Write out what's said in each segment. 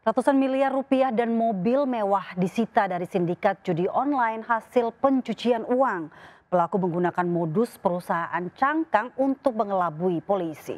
Ratusan miliar rupiah dan mobil mewah disita dari sindikat judi online hasil pencucian uang. Pelaku menggunakan modus perusahaan cangkang untuk mengelabui polisi.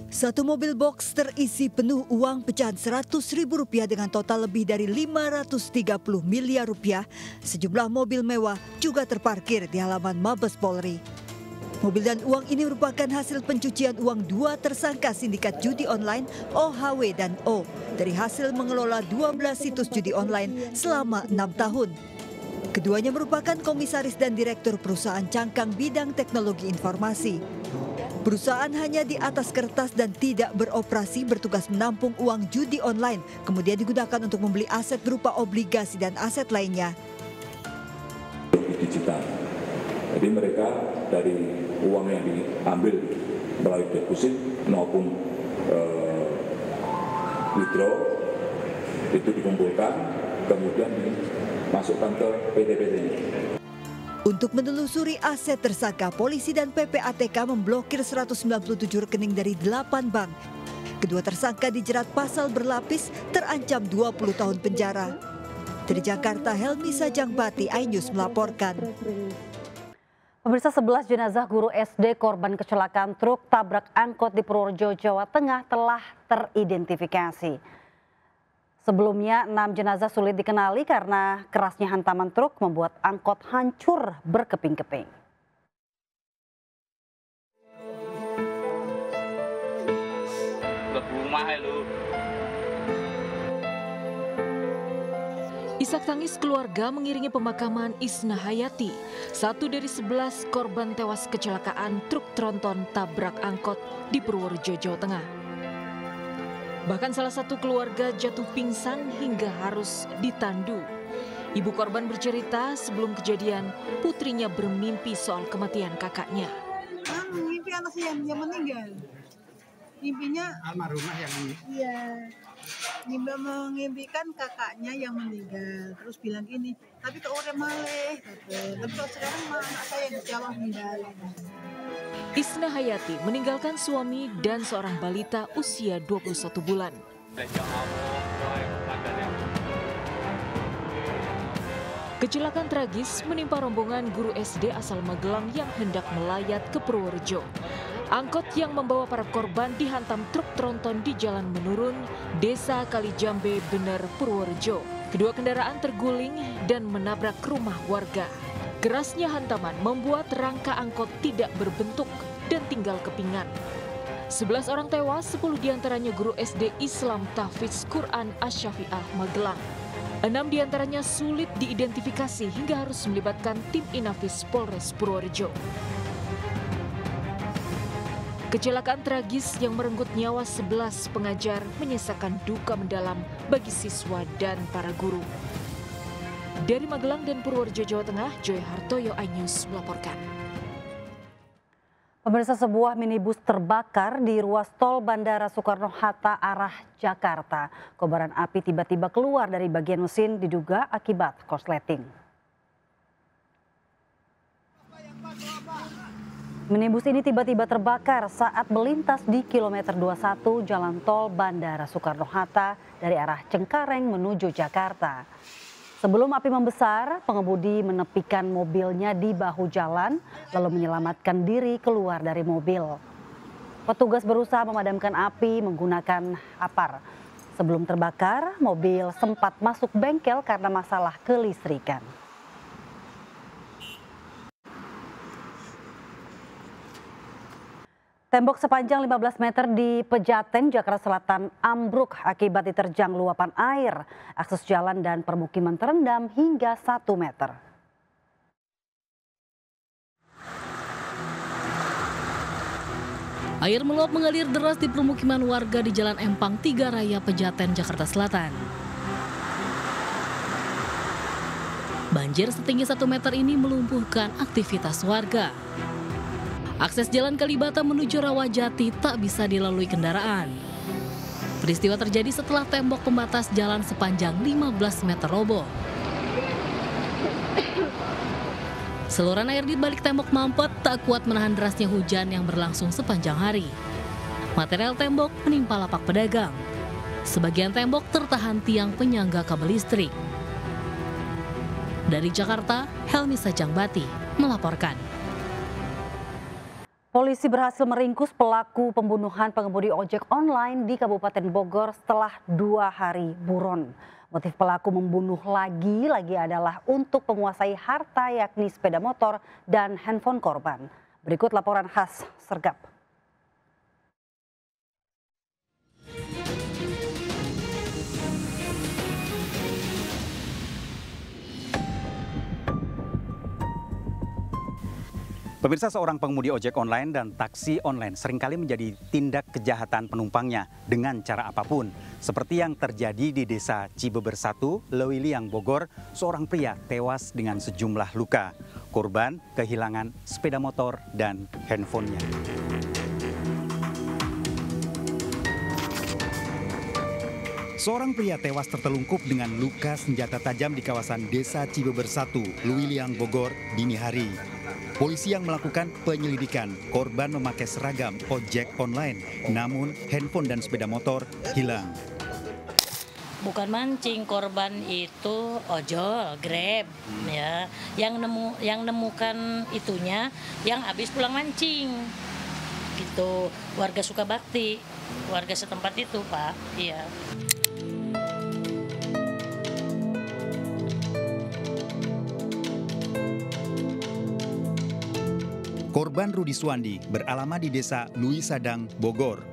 Satu mobil box terisi penuh uang pecahan Rp100.000 dengan total lebih dari Rp530 miliar. Sejumlah mobil mewah juga terparkir di halaman Mabes Polri. Mobil dan uang ini merupakan hasil pencucian uang dua tersangka sindikat judi online OHW dan O dari hasil mengelola 12 situs judi online selama 6 tahun. Keduanya merupakan komisaris dan direktur perusahaan cangkang bidang teknologi informasi. Perusahaan hanya di atas kertas dan tidak beroperasi, bertugas menampung uang judi online, kemudian digunakan untuk membeli aset berupa obligasi dan aset lainnya. Digital. Jadi mereka dari uang yang diambil melalui deposit maupun withdraw itu dikumpulkan, kemudian dimasukkan ke PT-PT-nya. Untuk menelusuri aset tersangka, polisi dan PPATK memblokir 197 rekening dari 8 bank. Kedua tersangka dijerat pasal berlapis, terancam 20 tahun penjara. Dari Jakarta, Helmi Sajangbati, iNews melaporkan. Pemirsa, 11 jenazah guru SD korban kecelakaan truk tabrak angkot di Purworejo, Jawa Tengah telah teridentifikasi. Sebelumnya 6 jenazah sulit dikenali karena kerasnya hantaman truk membuat angkot hancur berkeping-keping. Isak tangis keluarga mengiringi pemakaman Isna Hayati, satu dari 11 korban tewas kecelakaan truk tronton tabrak angkot di Purworejo, Jawa Tengah. Bahkan salah satu keluarga jatuh pingsan hingga harus ditandu. Ibu korban bercerita sebelum kejadian putrinya bermimpi soal kematian kakaknya. Mimpi anak yang meninggal. Mimpinya almarhumah yang ini. Iya. Mengimpikan kakaknya yang meninggal. Terus bilang gini, tapi kok orang maleh. Tapi kok sekarang anak saya yang Jawa meninggal. Isna Hayati meninggalkan suami dan seorang balita usia 21 bulan. Kecelakaan tragis menimpa rombongan guru SD asal Magelang yang hendak melayat ke Purworejo. Angkot yang membawa para korban dihantam truk tronton di Jalan Menurun, Desa Kalijambe, Bener, Purworejo. Kedua kendaraan terguling dan menabrak rumah warga. Kerasnya hantaman membuat rangka angkot tidak berbentuk dan tinggal kepingan. 11 orang tewas, 10 diantaranya guru SD Islam Tahfidz Quran Asy-Syafi'ah Magelang. 6 diantaranya sulit diidentifikasi hingga harus melibatkan tim Inafis Polres Purworejo. Kecelakaan tragis yang merenggut nyawa 11 pengajar menyisakan duka mendalam bagi siswa dan para guru. Dari Magelang dan Purworejo, Jawa Tengah, Joy Hartoyo, iNews melaporkan. Pemirsa, sebuah minibus terbakar di ruas tol Bandara Soekarno-Hatta arah Jakarta. Kobaran api tiba-tiba keluar dari bagian mesin diduga akibat korsleting. Minibus ini tiba-tiba terbakar saat melintas di kilometer 21 jalan tol Bandara Soekarno-Hatta dari arah Cengkareng menuju Jakarta. Sebelum api membesar, pengemudi menepikan mobilnya di bahu jalan lalu menyelamatkan diri keluar dari mobil. Petugas berusaha memadamkan api menggunakan apar. Sebelum terbakar, mobil sempat masuk bengkel karena masalah kelistrikan. Tembok sepanjang 15 meter di Pejaten, Jakarta Selatan ambruk akibat diterjang luapan air. Akses jalan dan permukiman terendam hingga 1 meter. Air meluap mengalir deras di permukiman warga di Jalan Empang 3 Raya Pejaten, Jakarta Selatan. Banjir setinggi 1 meter ini melumpuhkan aktivitas warga. Akses jalan Kalibata menuju Rawajati tak bisa dilalui kendaraan. Peristiwa terjadi setelah tembok pembatas jalan sepanjang 15 meter roboh. Saluran air di balik tembok mampet tak kuat menahan derasnya hujan yang berlangsung sepanjang hari. Material tembok menimpa lapak pedagang. Sebagian tembok tertahan tiang penyangga kabel listrik. Dari Jakarta, Helmi Sajangbati melaporkan. Polisi berhasil meringkus pelaku pembunuhan pengemudi ojek online di Kabupaten Bogor setelah 2 hari buron. Motif pelaku membunuh lagi adalah untuk menguasai harta yakni sepeda motor dan handphone korban. Berikut laporan khas Sergap. Pemirsa, seorang pengemudi ojek online dan taksi online seringkali menjadi tindak kejahatan penumpangnya dengan cara apapun. Seperti yang terjadi di desa Cibeber 1, Lewiliang, Bogor, seorang pria tewas dengan sejumlah luka. Korban kehilangan sepeda motor dan handphonenya. Seorang pria tewas tertelungkup dengan luka senjata tajam di kawasan desa Cibeber 1, Lewiliang, Bogor, dini hari. Polisi yang melakukan penyelidikan, korban memakai seragam ojek online, namun handphone dan sepeda motor hilang. Bukan mancing, korban itu ojol, Grab, ya. Yang nemukan itunya yang habis pulang mancing. Gitu, warga Sukabakti, warga setempat itu, Pak. Iya. Korban Rudi Suwandi beralamat di desa Lui Sadang, Bogor.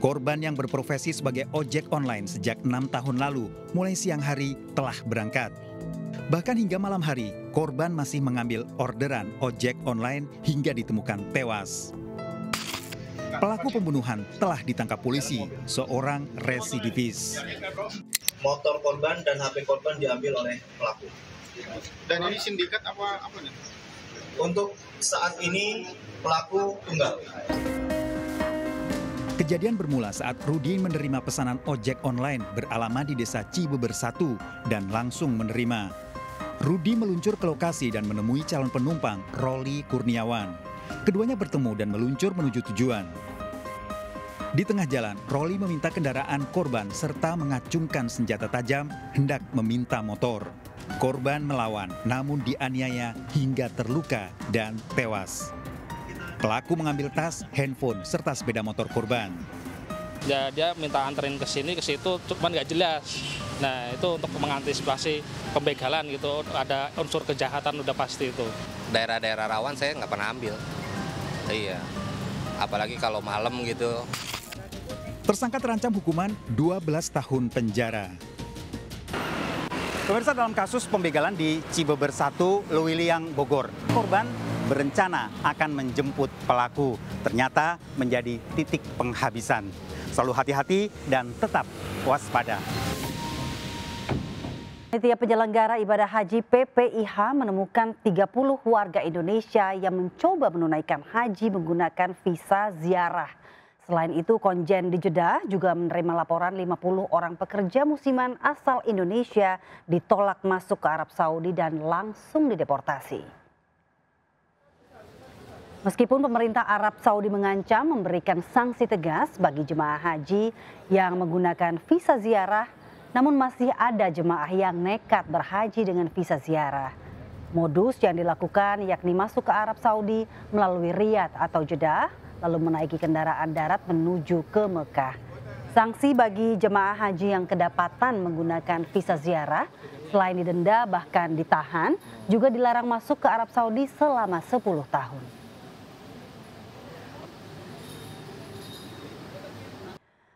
Korban yang berprofesi sebagai ojek online sejak 6 tahun lalu, mulai siang hari telah berangkat. Bahkan hingga malam hari, korban masih mengambil orderan ojek online hingga ditemukan tewas. Pelaku pembunuhan telah ditangkap polisi, seorang residivis. Motor korban dan HP korban diambil oleh pelaku. Dan ini sindikat apa nih? Untuk saat ini pelaku tunggal. Kejadian bermula saat Rudi menerima pesanan ojek online beralamat di desa Cibeber 1 dan langsung menerima. Rudi meluncur ke lokasi dan menemui calon penumpang, Roli Kurniawan. Keduanya bertemu dan meluncur menuju tujuan. Di tengah jalan, Roli meminta kendaraan korban serta mengacungkan senjata tajam hendak meminta motor. Korban melawan, namun dianiaya hingga terluka dan tewas. Pelaku mengambil tas, handphone, serta sepeda motor korban. Ya, dia minta anterin ke sini, ke situ, cuman nggak jelas. Nah, itu untuk mengantisipasi pembegalan gitu, ada unsur kejahatan udah pasti itu. Daerah-daerah rawan saya nggak pernah ambil. Iya, apalagi kalau malam gitu. Tersangka terancam hukuman 12 tahun penjara. Pemirsa, dalam kasus pembegalan di Cibeber 1, Lewiliang, Bogor, korban berencana akan menjemput pelaku. Ternyata menjadi titik penghabisan. Selalu hati-hati dan tetap waspada. Panitia penyelenggara ibadah haji PPIH menemukan 30 warga Indonesia yang mencoba menunaikan haji menggunakan visa ziarah. Selain itu, Konjen di Jeddah juga menerima laporan 50 orang pekerja musiman asal Indonesia ditolak masuk ke Arab Saudi dan langsung dideportasi. Meskipun pemerintah Arab Saudi mengancam memberikan sanksi tegas bagi jemaah haji yang menggunakan visa ziarah, namun masih ada jemaah yang nekat berhaji dengan visa ziarah. Modus yang dilakukan yakni masuk ke Arab Saudi melalui Riyadh atau Jeddah, lalu menaiki kendaraan darat menuju ke Mekah. Sanksi bagi jemaah haji yang kedapatan menggunakan visa ziarah, selain didenda bahkan ditahan, juga dilarang masuk ke Arab Saudi selama 10 tahun.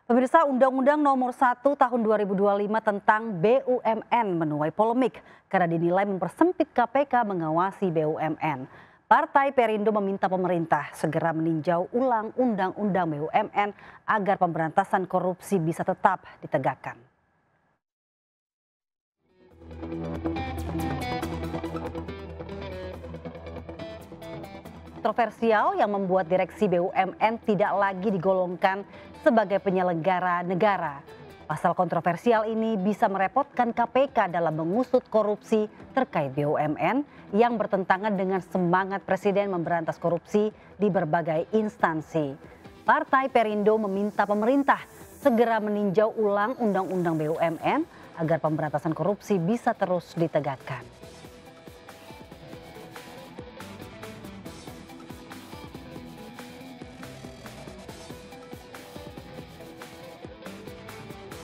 Pemirsa, Undang-Undang Nomor 1 Tahun 2025 tentang BUMN menuai polemik karena dinilai mempersempit KPK mengawasi BUMN. Partai Perindo meminta pemerintah segera meninjau ulang Undang-Undang BUMN agar pemberantasan korupsi bisa tetap ditegakkan. Kontroversial yang membuat direksi BUMN tidak lagi digolongkan sebagai penyelenggara negara. Pasal kontroversial ini bisa merepotkan KPK dalam mengusut korupsi terkait BUMN yang bertentangan dengan semangat Presiden memberantas korupsi di berbagai instansi. Partai Perindo meminta pemerintah segera meninjau ulang Undang-Undang BUMN agar pemberantasan korupsi bisa terus ditegakkan.